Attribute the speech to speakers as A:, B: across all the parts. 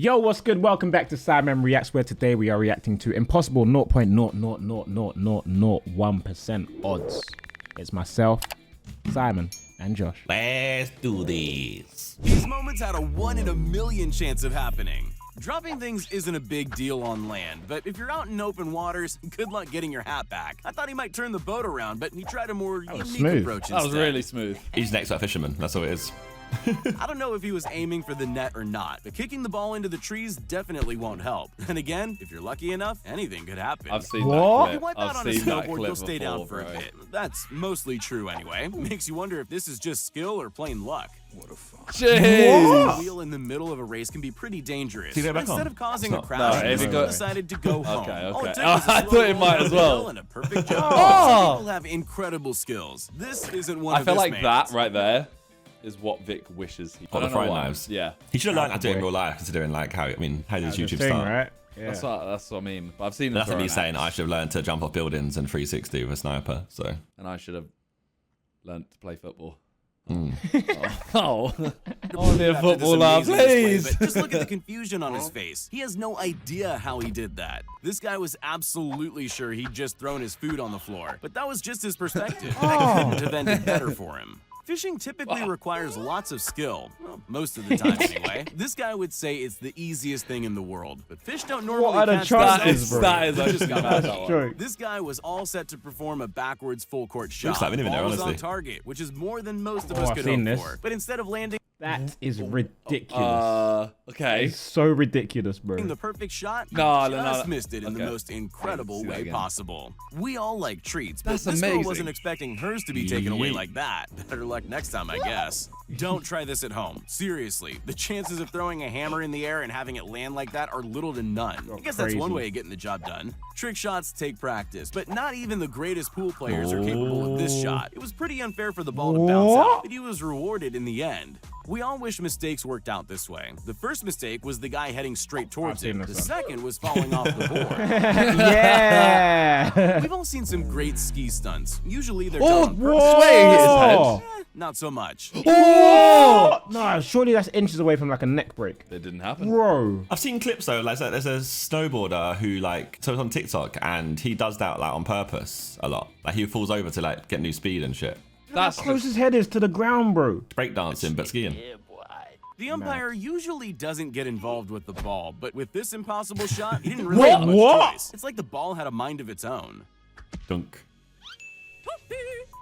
A: Yo, what's good? Welcome back to Sidemen Reacts, where today we are reacting to impossible 0.0000001% odds. It's myself, Simon, and Josh.
B: Let's do this.
C: These moments had a 1 in a million chance of happening. Dropping things isn't a big deal on land, but if you're out in open waters, good luck getting your hat back. I thought he might turn the boat around, but he tried a more unique approach instead.
D: That was really smooth.
B: He's an expert fisherman, that's all it is.
C: I don't know if he was aiming for the net or not, but kicking the ball into the trees definitely won't help. And again, if you're lucky enough, anything could happen.
D: I've seen
A: What?
C: If you
D: that
C: wipe
D: clip.
C: out
D: I've
C: on a
D: seen that
C: snowboard,
D: clip
C: you'll stay down
D: before,
C: for a
D: bro.
C: bit. That's mostly true anyway. Makes you wonder if this is just skill or plain luck. What a fun.
D: Jeez.
C: A wheel in the middle of a race can be pretty dangerous.
B: See, they're back
C: Instead
B: on.
C: of causing a
B: It's not-
C: crash,
D: No,
C: he
D: if it go-
C: decided to go home.
D: Okay,
C: All
D: okay.
C: it took was a
D: I
C: slow
D: thought it
C: roll
D: might
C: down
D: as
C: the
D: well.
C: hill and a perfect jump.
D: Oh.
C: Some people have incredible skills. This isn't one
D: I
C: of
D: feel
C: this
D: like
C: man's.
D: that right there is what Vic wishes he.
B: What,
D: I
B: the
D: don't know
B: frying
D: why.
B: knives?
D: Yeah.
B: He should have learned how to do it in
A: boy.
B: real life, considering like how did his
A: That's the
B: YouTube
A: thing,
B: start?
A: right? Yeah.
D: That's what I mean. But I've seen him
B: That's
D: throw
B: me
D: an
B: saying
D: axe,
B: I should have learned to jump off buildings and 360 with a sniper. So
D: and I should have learned to play football.
B: mm.
D: Oh,
C: Only
D: a footballer, please.
C: But just look at the confusion on his face. He has no idea how he did that. This guy was absolutely sure he'd just thrown his food on the floor, but that was just his perspective. That couldn't have ended better for him. Fishing typically requires lots of skill, well, most of the time anyway. This guy would say it's the easiest thing in the world, but fish don't normally
A: are the
C: catch
A: chances,
C: themselves.
A: bro?
D: that is. I just got mad at that one.
A: Sure.
C: This guy was all set to perform a backwards full court shot.
B: Looks like we didn't even know,
C: Ball was on
B: honestly.
C: target, which is more than most of
A: Oh,
C: us
A: I've
C: could
A: seen
C: hope
A: this.
C: for. But instead of landing
A: That is ridiculous.
D: Okay.
A: It's so ridiculous, bro.
C: the perfect shot,
D: No,
C: he
D: no,
C: just
D: no.
C: missed it in the
D: Okay.
C: most incredible
D: see that
C: way
D: again.
C: possible. We all like treats, but
D: That's
C: this girl
D: amazing.
C: wasn't expecting hers to be taken away
B: Yeet.
C: like that. Better luck next time, I guess. Don't try this at home. Seriously, the chances of throwing a hammer in the air and having it land like that are little to none. I guess that's one
A: crazy.
C: way of getting the job done. Trick shots take practice, but not even the greatest pool players are capable of this shot. It was pretty unfair for the ball to bounce out, but he was rewarded in the end. We all wish mistakes worked out this way. The first mistake was the guy heading straight towards
A: I've
C: him.
A: seen
C: The
A: this one.
C: second was falling off the board.
A: Yeah.
C: We've all seen some great ski stunts. Usually they're
D: Oh,
C: done on purpose.
D: swaying his head.
A: Whoa.
C: Not so much.
A: Oh! No, surely that's inches away from like a neck break.
D: It didn't happen.
A: Bro.
B: I've seen clips though, like there's a snowboarder who so it's on TikTok and he does that like on purpose a lot. Like he falls over to like get new speed and shit.
D: That's
A: How close his head is to the ground, bro.
B: Breakdancing but skiing.
C: The umpire usually doesn't get involved with the ball, but with this impossible shot, he didn't really have much
A: What?
C: choice. It's like the ball had a mind of its own.
B: Dunk.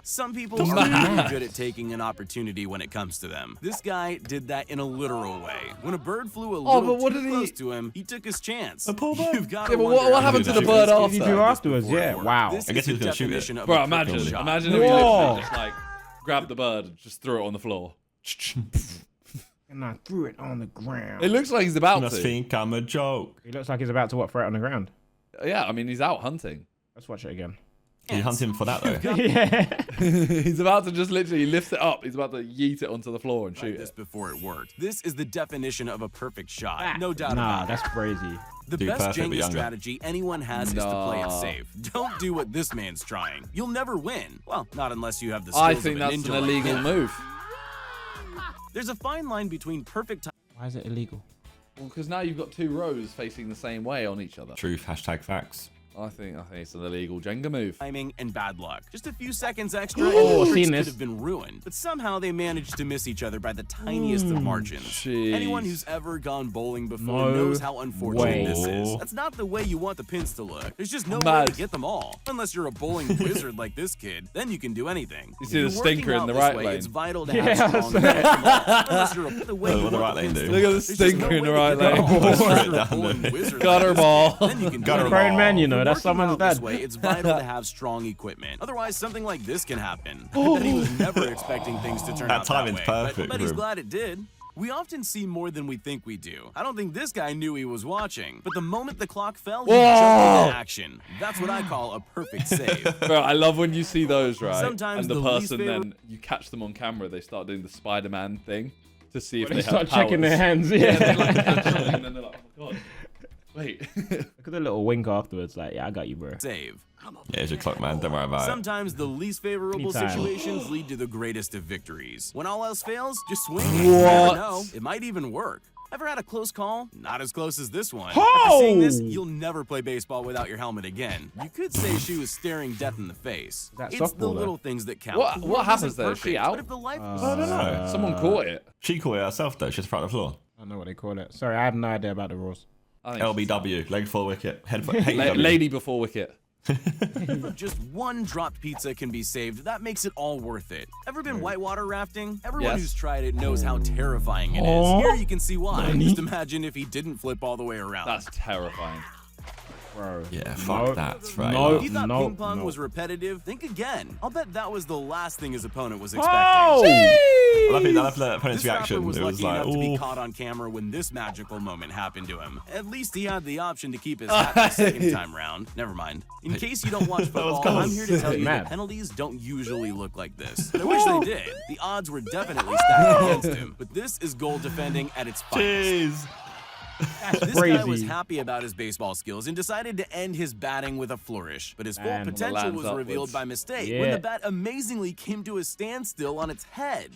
C: Some people are really good at taking an opportunity when it comes to them. This guy did that in a literal way. When a bird flew a little
D: but what
C: too
D: did he-
C: close to him, he took his chance.
B: A poor bird.
C: You've got
D: Yeah, but what happened
B: to the
D: bird
A: What did he
D: after?
A: do afterwards?
C: Before it
A: Yeah,
C: worked.
A: wow.
C: This
B: I guess
C: is
B: he was
C: the
B: gonna shoot it.
C: definition of a
D: Bro,
C: perfect
D: imagine
C: shot.
D: if he
A: Whoa.
D: literally just like grabbed the bird and just threw it on the floor.
A: And I threw it on the ground.
D: It looks like he's about
B: Must
D: to.
B: think I'm a joke.
A: He looks like he's about to what, throw it on the ground.
D: Yeah, I mean he's out hunting.
A: Let's watch it again.
B: You hunt him for that though.
A: Yeah.
D: He's about to just literally lift it up. He's about to yeet it onto the floor and shoot
C: This
D: it.
C: before it worked. This is the definition of a perfect shot.
A: Ah.
C: No doubt
A: Nah,
C: about it.
A: that's crazy.
C: The
B: Dude,
C: best
B: perfect, but
C: Jenga
B: younger.
C: strategy anyone has is to play it
D: No.
C: safe. Don't do what this man's trying. You'll never win. Well, not unless you have the
D: I
C: skills
D: think
C: of a
D: that's
C: ninja
D: an
C: like
D: illegal
C: him.
D: move.
C: There's a fine line between perfect
A: Why is it illegal?
D: Well, because now you've got two rows facing the same way on each other.
B: Truth, hashtag facts.
D: I think it's an illegal Jenga move.
C: timing and bad luck. Just a few seconds extra
A: Oh,
C: and the
A: seen
C: tricks
A: this.
C: could have been ruined. But somehow they managed to miss each other by the tiniest of margins.
D: Jeez.
C: Anyone who's ever gone bowling before
A: No
C: knows how unfortunate
A: way.
C: this is. That's not the way you want the pins to look. There's just no way
D: Mad.
C: to get them all. Unless you're a bowling wizard like this kid, then you can do anything.
D: You
C: If
D: see the
C: you're working
D: stinker in
C: out
D: the
C: this
D: right
C: way,
D: lane.
C: It's vital to
A: Yeah,
C: have
A: I
C: strong
A: saw
C: hands and all. Unless you're the way
B: Oh,
C: you
B: what the
C: want
B: right lane
C: pins
B: do?
C: to
D: Look at the
C: There's just no
D: stinker in
C: way
D: the
C: to
D: right
C: get them
D: lane.
C: all. Unless
B: Straight
C: you're a
B: down
C: bowling
B: there.
C: wizard
D: Gutter
C: like this
D: ball.
C: kid, then you can do
B: Gutter
C: anything.
A: Grown man, you know,
C: If
A: that's
C: you're working
A: someone's
C: out this
A: dad.
C: way, it's vital to have strong equipment. Otherwise, something like this can happen. I bet he was never expecting things to turn
B: That
C: out
B: timing's
C: that way.
B: perfect
C: But
B: for
C: he's
B: him.
C: glad it did. We often see more than we think we do. I don't think this guy knew he was watching, but the moment the clock fell, he jumped into action. That's what I call a perfect save.
D: Bro, I love when you see those, right?
C: Sometimes
D: and the
C: the least
D: person
C: favorite-
D: then you catch them on camera. They start doing the Spider-Man thing to see if
A: When
D: they
A: they start
D: have
A: checking their
D: powers.
A: hands.
D: Yeah,
A: Yeah.
D: they're like, and then they're like, oh my god, wait.
A: Look at the little wink afterwards. Like, yeah, I got you, bro.
C: Save.
B: Yeah, it's your clock, man. Don't worry about it.
C: Sometimes the least favorable
A: Anytime.
C: situations lead to the greatest of victories. When all else fails, just swing. You never know. It might even work. Ever had a close call? Not as close as this one.
A: Oh!
C: After seeing this, you'll never play baseball without your helmet again. You could say she was staring death in the face.
A: That
C: It's the
A: softball, though.
C: little things that count.
D: What
C: The world
D: happens
C: isn't
D: there? Is she
C: perfect,
D: out?
C: But if the life was
B: I don't know.
D: Someone caught it.
B: She caught it herself though. She's in front of the floor.
A: I don't know what they call it. Sorry, I have no idea about the rules.
D: I think
B: LBW, leg before wicket, head for
D: lady before wicket.
C: If just one dropped pizza can be saved, that makes it all worth it. Ever been whitewater rafting? Everyone
D: Yes.
C: who's tried it knows how terrifying it is.
A: Oh.
C: Here you can see why. Just imagine if he didn't flip all the way around.
D: That's terrifying.
A: Bro.
B: Yeah, fuck that. Right.
A: No.
C: If you thought
A: No,
C: ping pong
A: no.
C: was repetitive, think again. I'll bet that was the last thing his opponent was expecting.
A: Oh!
B: I love the opponent's
C: This rapper
B: reaction.
C: was
B: It was
C: lucky
B: like,
C: enough to be
B: oh,
C: caught on camera when this magical moment happened to him. At least he had the option to keep his hat the second time round. Never mind. In case you don't watch football,
B: close.
C: I'm here to tell you
A: Mad.
C: that penalties don't usually look like this. I wish they did. The odds were definitely stacked against him. But this is goal defending at its finest.
B: jeez.
C: This guy was
A: Crazy.
C: happy about his baseball skills and decided to end his batting with a flourish. But his full
A: And
C: potential
D: lands
C: was revealed
D: upwards.
C: by mistake
A: Yeah.
C: when the bat amazingly came to a standstill on its head.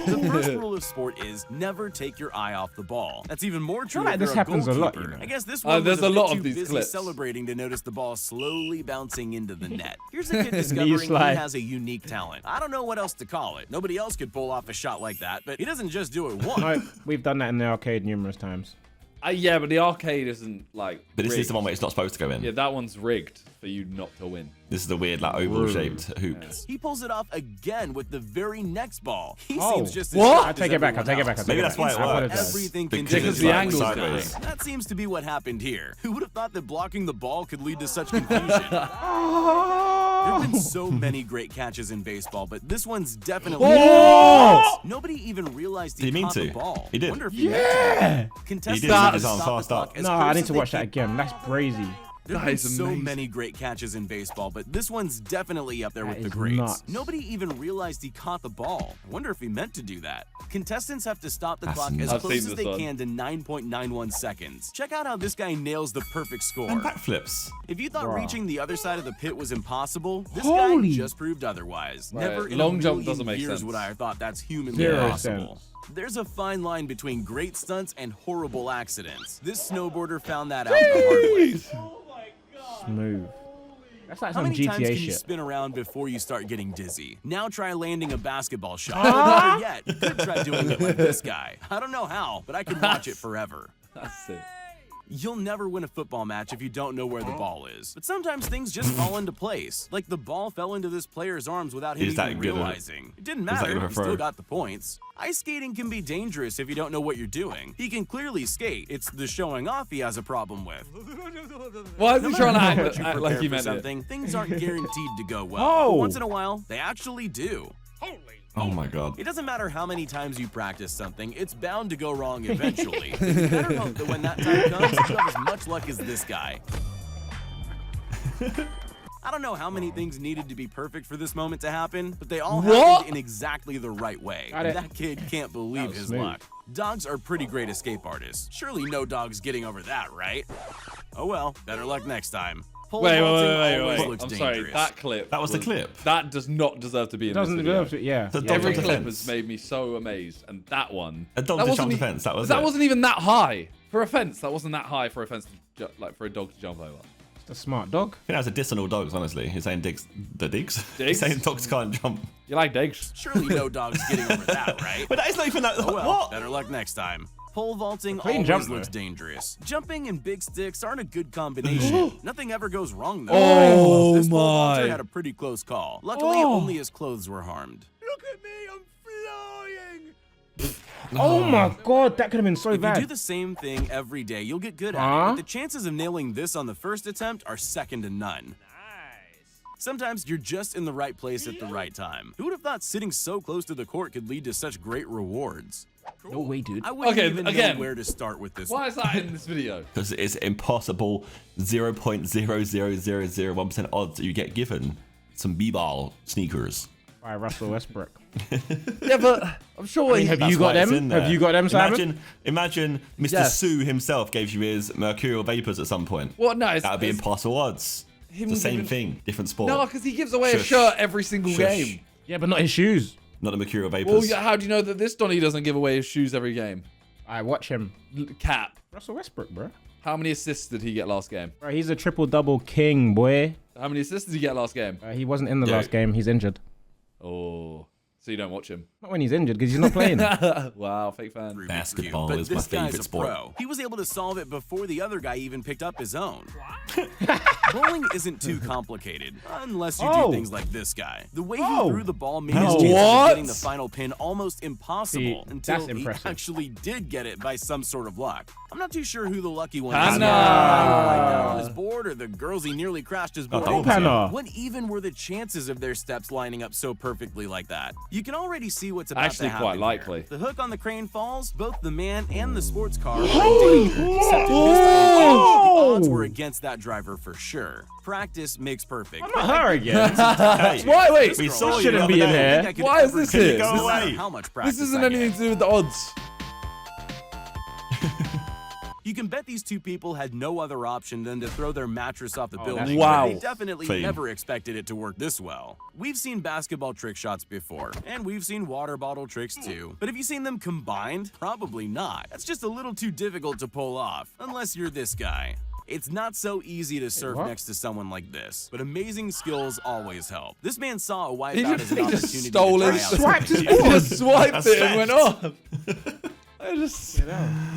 C: The first rule of sport is never take your eye off the ball. That's even more true
A: like
C: if
A: this
C: you're a
A: happens a lot,
C: goalkeeper.
A: you know.
C: I guess this one
D: there's
C: was
D: a lot
C: bit
D: of
C: too
D: these
C: busy
D: clips.
C: celebrating to notice the ball slowly bouncing into the net. Here's a kid discovering he
A: slide.
C: has a unique talent. I don't know what else to call it. Nobody else could pull off a shot like that, but he doesn't just do it once.
A: No, we've done that in the arcade numerous times.
D: Yeah, but the arcade isn't like.
B: But this is
D: rigged.
B: the one where it's not supposed to go in.
D: Yeah, that one's rigged for you not to win.
B: This is the weird, like, oval-shaped hoop.
C: He pulls it off again with the very next ball. He
A: Oh.
C: seems just as
D: What?
C: shocked
A: I
C: as
A: take it back. I'll
C: everyone
A: take it back. I'll
C: else.
A: take
B: Maybe
A: it
B: that's
A: back.
B: why it
A: I
B: works.
A: apologize.
C: Everything
B: Because
C: continues
B: it's
D: the
B: like
D: angle's
B: sideways.
D: different.
C: That seems to be what happened here. Who would have thought that blocking the ball could lead to such confusion? There have been so many great catches in baseball, but this one's definitely nobody even realized he
B: Did he mean
C: caught the
B: to?
C: ball.
B: He did.
C: Wonder if he meant to.
B: He
C: Contestants
B: did
C: have
B: his
C: to
B: arm
C: stop the
B: fast
C: clock
B: up.
C: as
A: No,
C: quick
A: I
C: as
A: need to
C: they
A: watch that
C: can.
A: again. That's crazy.
C: There have
D: That
C: been
D: is
C: so
D: amazing.
C: many great catches in baseball, but this one's definitely up there
A: That
C: with the
A: is
C: greats.
A: nuts.
C: Nobody even realized he caught the ball. I wonder if he meant to do that. Contestants have to stop the
B: That's
C: clock as
B: nuts.
D: I've
C: close
D: seen
C: as
D: this
C: they
D: one.
C: can to 9.91 seconds. Check out how this guy nails the perfect score.
B: And backflips.
C: If you thought
A: Bruh.
C: reaching the other side of the pit was impossible, this
A: Holy-
C: guy just proved otherwise.
D: Right.
C: Never in
D: Long
C: a
D: jump
C: million
D: doesn't make
C: years
D: sense.
C: would I have thought that's humanly
A: Zero
C: impossible.
A: sense.
C: There's a fine line between great stunts and horrible accidents. This snowboarder found that out the hard way.
A: Smooth. That's like
C: How
A: some
C: many times
A: GTA
C: can you
A: shit.
C: spin around before you start getting dizzy? Now try landing a basketball shot. Or better yet, you could try doing it like this guy. I don't know how, but I could watch it forever.
D: That's it.
C: You'll never win a football match if you don't know where the ball is. But sometimes things just fall into place. Like the ball fell into this player's arms without him
B: Is that
C: even
B: good at it?
C: realizing. It didn't
B: Is that
C: matter.
B: good of a
C: He still
B: throw?
C: got the points. Ice skating can be dangerous if you don't know what you're doing. He can clearly skate. It's the showing off he has a problem with.
D: Why is he
C: No
D: trying to
C: matter how
D: act,
C: much you
D: act
C: prepare
D: like he
C: for
D: meant it?
C: something, things aren't guaranteed to go well.
A: Oh.
C: But once in a while, they actually do.
B: Oh my god.
C: It doesn't matter how many times you practice something, it's bound to go wrong eventually. You better hope that when that time comes, you have as much luck as this guy. I don't know how many things needed to be perfect for this moment to happen, but they all happened in exactly the right way.
A: Got it.
C: That kid can't believe
A: was
C: his
A: smooth.
C: luck. Dogs are pretty great escape artists. Surely no dog's getting over that, right? Oh well, better luck next time. Pole
D: Wait,
C: vaulting always
D: wait.
C: looks
D: I'm
C: dangerous.
D: sorry, that clip.
B: That was the clip.
D: That does not deserve to be in this
A: Doesn't
D: video.
A: deserve to. Yeah.
B: The
A: yeah.
B: dog
D: Every
B: Defense.
D: clip has made me so amazed, and that one.
B: A dog
D: that
B: to
D: wasn't
B: jump
D: e-
B: defense, that was
D: That
B: it.
D: wasn't even that high for a fence. That wasn't that high for a fence, like for a dog to jump over.
A: It's a smart dog.
B: I think that's a diss on all dogs, honestly. He's saying digs. The digs?
D: Digs?
B: He's saying dogs can't jump.
D: You like digs?
C: Surely no dog's getting over that, right?
B: But that is not even that.
C: Oh well,
B: What?
C: better luck next time. Pole vaulting
A: clean
C: always
A: jump,
C: looks
A: though.
C: dangerous. Jumping and big sticks aren't a good combination. Nothing ever goes wrong though.
D: Oh,
C: This pole vaulter
D: my.
C: had a pretty close call. Luckily, only his clothes were harmed. Look at me, I'm flying.
A: Oh my god, that could have been so
C: If you do
A: bad.
C: the same thing every day, you'll get good at it.
A: Huh?
C: But the chances of nailing this on the first attempt are second to none. Sometimes you're just in the right place at the right time. Who would have thought sitting so close to the court could lead to such great rewards?
A: No way, dude.
C: I wouldn't
D: Okay,
C: even
D: again.
C: know where to start with this.
D: Why is that in this video?
B: Because it's impossible 0.00001% odds that you get given some b-ball sneakers.
A: By Russell Westbrook.
D: Yeah, but I'm sure he.
A: have
B: That's
A: you got
B: why it's
A: them?
B: in there.
A: Have you got them, Simon?
B: Imagine Mr.
D: Yes.
B: Sue himself gave you his mercurial vapors at some point.
D: What? No,
B: That would be
D: it's
B: impossible odds.
D: him
B: It's the same
D: giving-
B: thing, different sport.
D: No, because he gives away a
B: Shush.
D: shirt every single
B: Shush.
D: game.
A: Yeah, but not his shoes.
B: Not the mercurial vapors.
D: Well, yeah, how do you know that this Donny doesn't give away his shoes every game?
A: I watch him.
D: Cap.
A: Russell Westbrook, bro.
D: How many assists did he get last game?
A: Bro, he's a triple-double king, boy.
D: How many assists did he get last game?
A: He wasn't in the last game. He's injured.
D: Oh, so you don't watch him?
A: Not when he's injured, because he's not playing.
D: Wow, fake fan.
B: Basketball
C: but
B: is my
C: this guy's
B: favorite
C: a
B: sport.
C: pro. He was able to solve it before the other guy even picked up his own. Bowling isn't too complicated, unless you do things like this guy. The way he threw the ball made his chances of getting the final pin almost impossible until he actually did get it by some sort of luck. I'm not too sure who the lucky one is.
D: Hannah!
C: On his board, or the girls he nearly crashed his board into.
A: Hannah.
C: What even were the chances of their steps lining up so perfectly like that? You can already see what's about to happen.
D: Quite likely.
C: The hook on the crane falls, both the man and the sports car are in danger. Except in this time, the odds were against that driver for sure. Practice makes perfect.
A: Not her again.
B: Hey,
D: Why? Wait,
B: we saw you
A: shouldn't
B: the
A: be
B: other
A: in
B: day.
A: here.
D: Why is this here?
B: Go away.
C: How much
D: this
C: practice
D: isn't
C: I
D: anything
C: get.
D: to do with the odds.
C: You can bet these two people had no other option than to throw their mattress off the building.
D: Wow.
C: But they definitely
B: Clean.
C: never expected it to work this well. We've seen basketball trick shots before, and we've seen water bottle tricks too. But have you seen them combined? Probably not. That's just a little too difficult to pull off, unless you're this guy. It's not so easy to surf next to someone like this, but amazing skills always help. This man saw a wipeout as an opportunity
D: stole
C: to
D: it.
C: try out.
A: Swiped his
D: He
A: board.
D: just swiped
B: That's
D: it and went
B: theft.
D: off. I just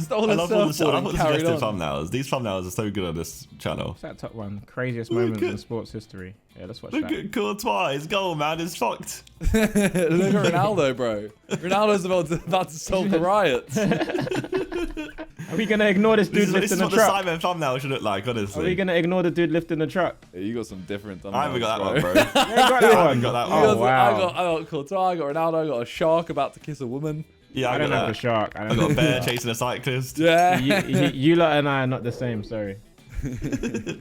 D: stole
B: I
D: a
B: love all the,
D: surfboard
B: I
D: and
B: love the
D: carried
B: suggested
D: on.
B: thumbnails. These thumbnails are so good on this channel.
A: What's that top one? Craziest moments in sports history. Yeah, let's watch
B: Look
A: that.
B: at Courtois. His goal, man, is fucked.
D: Look at Ronaldo, bro. Ronaldo's about to solve the riots.
A: Are we going to ignore this
B: This
A: dude
B: is
A: lifting the
B: what the
A: truck?
B: Sidemen thumbnail should look like,
A: Are we
B: honestly.
A: going to ignore the dude lifting the truck?
D: Yeah, you got some different thumbnails,
B: I haven't got that one, bro.
A: You ain't got that
B: I
A: one.
B: haven't got that
D: You
B: one.
A: Oh,
D: got-
A: wow.
D: I got Courtois, I got Ronaldo, I got a shark about to kiss a woman.
B: Yeah,
A: I don't have the
B: that.
A: shark. I
B: I
A: don't
B: got a
A: have
B: bear chasing a cyclist.
D: Yeah.
A: you lot and I are not the same, sorry.